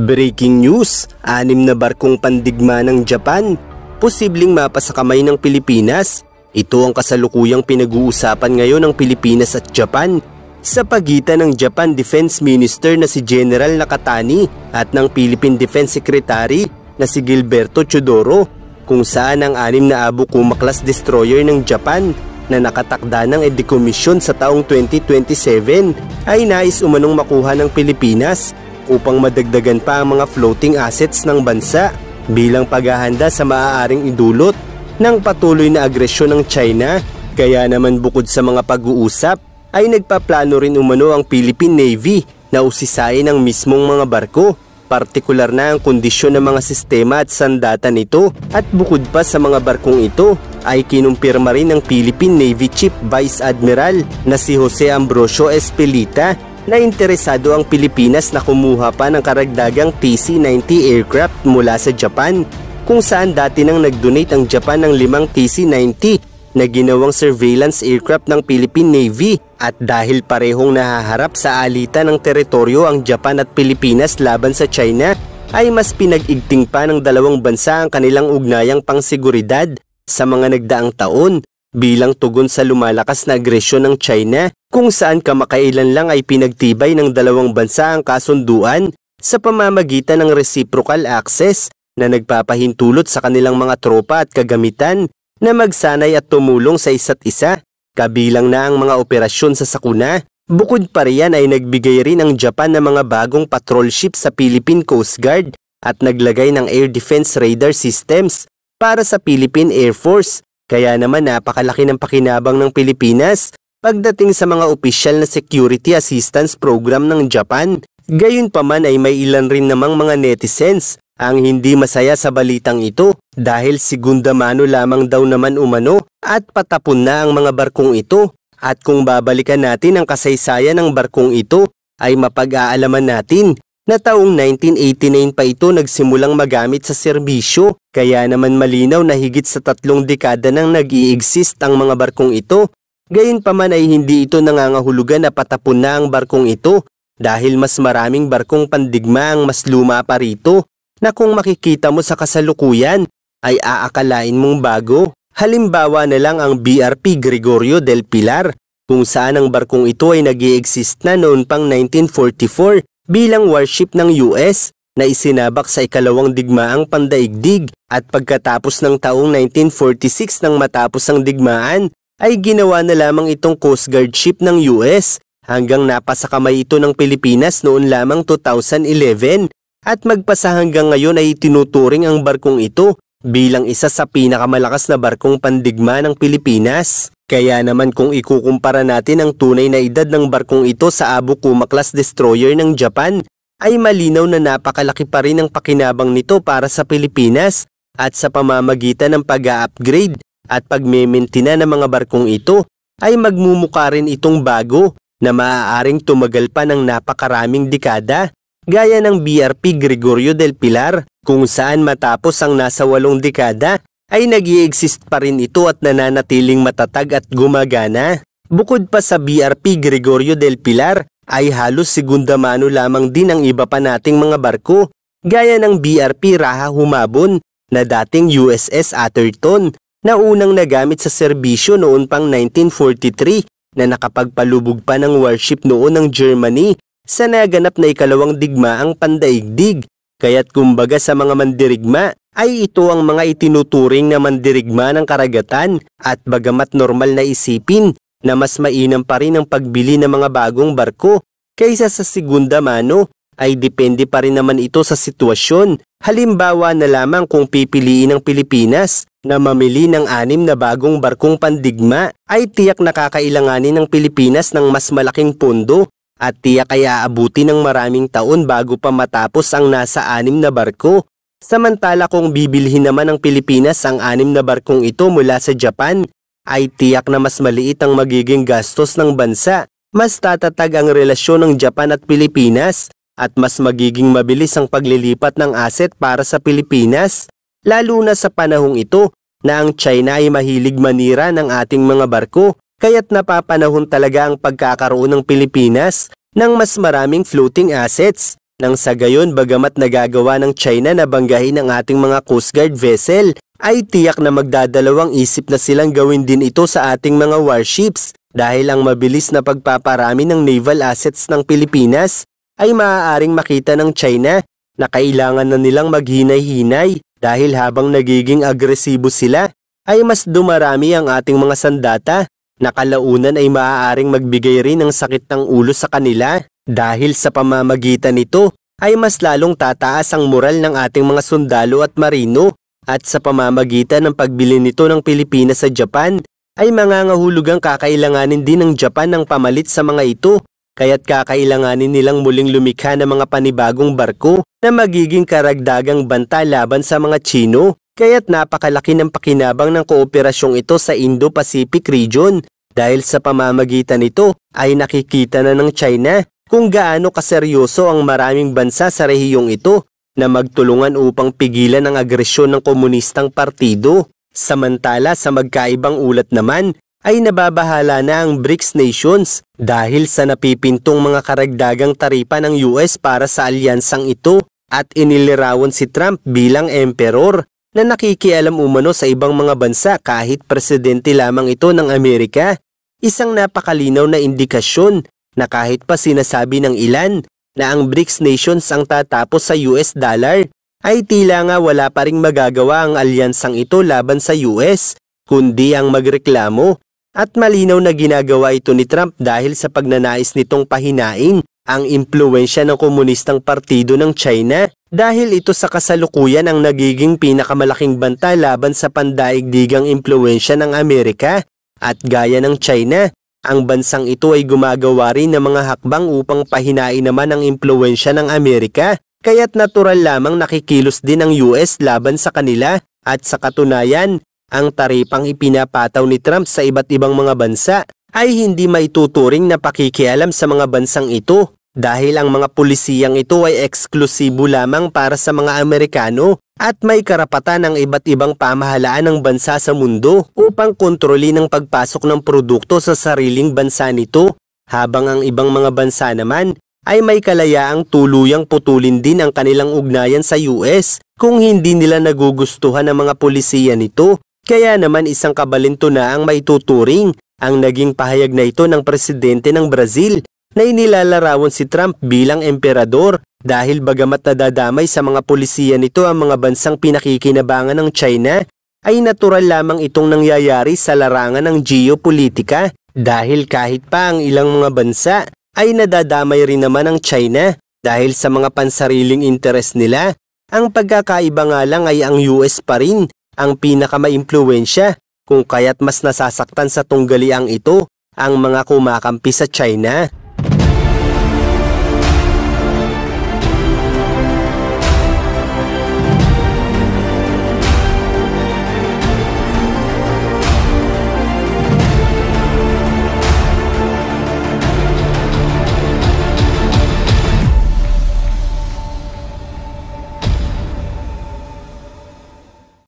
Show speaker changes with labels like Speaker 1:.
Speaker 1: Breaking news, 6 na barkong pandigma ng Japan, posibleng mapasakamay ng Pilipinas. Ito ang kasalukuyang pinag-uusapan ngayon ng Pilipinas at Japan sa pagitan ng Japan Defense Minister na si General Nakatani at ng Philippine Defense Secretary na si Gilberto Chodoro, kung saan ang 6 na Abucuma class destroyer ng Japan na nakatakda ng edikomisyon sa taong 2027 ay nais umanong makuha ng Pilipinas upang madagdagan pa ang mga floating assets ng bansa bilang paghahanda sa maaaring idulot ng patuloy na agresyon ng China. Kaya naman bukod sa mga pag-uusap ay nagpaplano rin umano ang Philippine Navy na usisain ang mismong mga barko, partikular na ang kondisyon ng mga sistema at sandata nito. At bukod pa sa mga barkong ito ay kinumpirma rin ng Philippine Navy Chief Vice Admiral na si Jose Ambrosio Espelita na interesado ang Pilipinas na kumuha pa ng karagdagang TC-90 aircraft mula sa Japan, kung saan dati nang nag-donate ang Japan ng 5 TC-90 na ginawang surveillance aircraft ng Philippine Navy. At dahil parehong nahaharap sa alitan ng teritoryo ang Japan at Pilipinas laban sa China, ay mas pinag-igting pa ng dalawang bansa ang kanilang ugnayang pangseguridad sa mga nagdaang taon bilang tugon sa lumalakas na agresyon ng China, kung saan kamakailan lang ay pinagtibay ng dalawang bansa ang kasunduan sa pamamagitan ng reciprocal access na nagpapahintulot sa kanilang mga tropa at kagamitan na magsanay at tumulong sa isa't isa, kabilang na ang mga operasyon sa sakuna. Bukod pa riyan ay nagbigay rin ang Japan ng mga bagong patrol ship sa Philippine Coast Guard at naglagay ng air defense radar systems para sa Philippine Air Force. Kaya naman napakalaki ng pakinabang ng Pilipinas pagdating sa mga opisyal na security assistance program ng Japan. Gayunpaman ay may ilan rin namang mga netizens ang hindi masaya sa balitang ito dahil segunda mano lamang daw naman umano at patapon na ang mga barkong ito. At kung babalikan natin ang kasaysayan ng barkong ito ay mapag-aalaman natin na taong 1989 pa ito nagsimulang magamit sa serbisyo. Kaya naman malinaw na higit sa 3 dekada nang nag-i-exist ang mga barkong ito. Gayunpaman ay hindi ito nangangahulugan na patapon na ang barkong ito dahil mas maraming barkong pandigma ang mas luma pa rito na kung makikita mo sa kasalukuyan ay aakalain mong bago. Halimbawa na lang ang BRP Gregorio del Pilar, kung saan ang barkong ito ay nag-i-exist na noon pang 1944 bilang warship ng US na isinabak sa ikalawang digmaang pandaigdig, at pagkatapos ng taong 1946 nang matapos ang digmaan ay ginawa na lamang itong Coast Guard ship ng US hanggang napasakamay ito ng Pilipinas noon lamang 2011, at magpasa hanggang ngayon ay tinuturing ang barkong ito bilang isa sa pinakamalakas na barkong pandigma ng Pilipinas. Kaya naman kung ikukumpara natin ang tunay na edad ng barkong ito sa Abucuma class destroyer ng Japan, ay malinaw na napakalaki pa rin ang pakinabang nito para sa Pilipinas, at sa pamamagitan ng pag-a-upgrade at pagmementina ng mga barkong ito ay magmumukha rin itong bago na maaaring tumagal pa ng napakaraming dekada, gaya ng BRP Gregorio del Pilar, kung saan matapos ang nasa 8 dekada ay nag-i-exist pa rin ito at nananatiling matatag at gumagana. Bukod pa sa BRP Gregorio del Pilar ay halos segunda mano lamang din ang iba pa nating mga barko, gaya ng BRP Raha Humabon na dating USS Atherton na unang nagamit sa serbisyo noon pang 1943 na nakapagpalubog pa ng warship noon ng Germany sa naganap na ikalawang digmaang pandaigdig. Kaya't kumbaga sa mga mandirigma ay ito ang mga itinuturing na mandirigma ng karagatan, at bagamat normal na isipin na mas mainam pa rin ang pagbili ng mga bagong barko kaysa sa segunda mano, ay depende pa rin naman ito sa sitwasyon. Halimbawa na lamang kung pipiliin ng Pilipinas na mamili ng 6 na bagong barkong pandigma, ay tiyak nakakailanganin ng Pilipinas ng mas malaking pondo, at tiyak ay aabuti ng maraming taon bago pa matapos ang nasa 6 na barko. Samantala kung bibilhin naman ng Pilipinas ang 6 na barkong ito mula sa Japan, ay tiyak na mas maliit ang magiging gastos ng bansa, mas tatatag ang relasyon ng Japan at Pilipinas, at mas magiging mabilis ang paglilipat ng asset para sa Pilipinas, lalo na sa panahong ito na ang China ay mahilig manira ng ating mga barko. Kaya't napapanahon talaga ang pagkakaroon ng Pilipinas ng mas maraming floating assets Nang sa gayon bagamat nagagawa ng China na banggahin ang ating mga Coast Guard vessel, ay tiyak na magdadalawang isip na silang gawin din ito sa ating mga warships dahil ang mabilis na pagpaparami ng naval assets ng Pilipinas ay maaaring makita ng China na kailangan na nilang maghinay-hinay dahil habang nagiging agresibo sila ay mas dumarami ang ating mga sandata na kalaunan ay maaaring magbigay rin ng sakit ng ulo sa kanila. Dahil sa pamamagitan nito ay mas lalong tataas ang moral ng ating mga sundalo at marino at sa pamamagitan ng pagbili nito ng Pilipinas sa Japan ay mangangahulugang kakailanganin din ng Japan ng pamalit sa mga ito kaya't kakailanganin nilang muling lumikha ng mga panibagong barko na magiging karagdagang banta laban sa mga Tsino kaya't napakalaki ng pakinabang ng kooperasyong ito sa Indo-Pacific region dahil sa pamamagitan nito ay nakikita na ng China kung gaano kaseryoso ang maraming bansa sa rehiyong ito na magtulungan upang pigilan ang agresyon ng komunistang partido. Samantala sa magkaibang ulat naman ay nababahala na ang BRICS nations dahil sa napipintong mga karagdagang taripa ng US para sa alyansang ito at inilirawan si Trump bilang emperor na nakikialam umano sa ibang mga bansa kahit presidente lamang ito ng Amerika. Isang napakalinaw na indikasyon na kahit pa sinasabi ng ilan na ang BRICS nations ang tatapos sa US dollar, ay tila nga wala pa ring magagawa ang alyansang ito laban sa US, kundi ang magreklamo. At malinaw na ginagawa ito ni Trump dahil sa pagnanais nitong pahinain ang impluwensya ng komunistang partido ng China dahil ito sa kasalukuyan ang nagiging pinakamalaking banta laban sa pandaigdigang impluwensya ng Amerika. At gaya ng China, ang bansang ito ay gumagawa rin ng mga hakbang upang pahinain naman ang impluwensya ng Amerika, kaya't natural lamang nakikilos din ang US laban sa kanila at sa katunayan, ang taripang ipinapataw ni Trump sa iba't ibang mga bansa ay hindi maituturing na pakikialam sa mga bansang ito dahil ang mga pulisiyang ito ay eksklusibo lamang para sa mga Amerikano at may karapatan ng iba't ibang pamahalaan ng bansa sa mundo upang kontrolin ang pagpasok ng produkto sa sariling bansa nito, habang ang ibang mga bansa naman ay may kalayaang tuluyang putulin din ang kanilang ugnayan sa US kung hindi nila nagugustuhan ang mga pulisiya nito. Kaya naman isang kabalinto na ang maituturing ang naging pahayag na ito ng presidente ng Brazil na inilalarawan si Trump bilang emperador dahil bagamat nadadamay sa mga pulisiya nito ang mga bansang pinakikinabangan ng China, ay natural lamang itong nangyayari sa larangan ng geopolitika dahil kahit pa ang ilang mga bansa ay nadadamay rin naman ng China dahil sa mga pansariling interes nila. Ang pagkakaiba nga lang ay ang US pa rin ang pinakamaimpluwensya kung kaya't mas nasasaktan sa tunggaliang ito ang mga kumakampi sa China.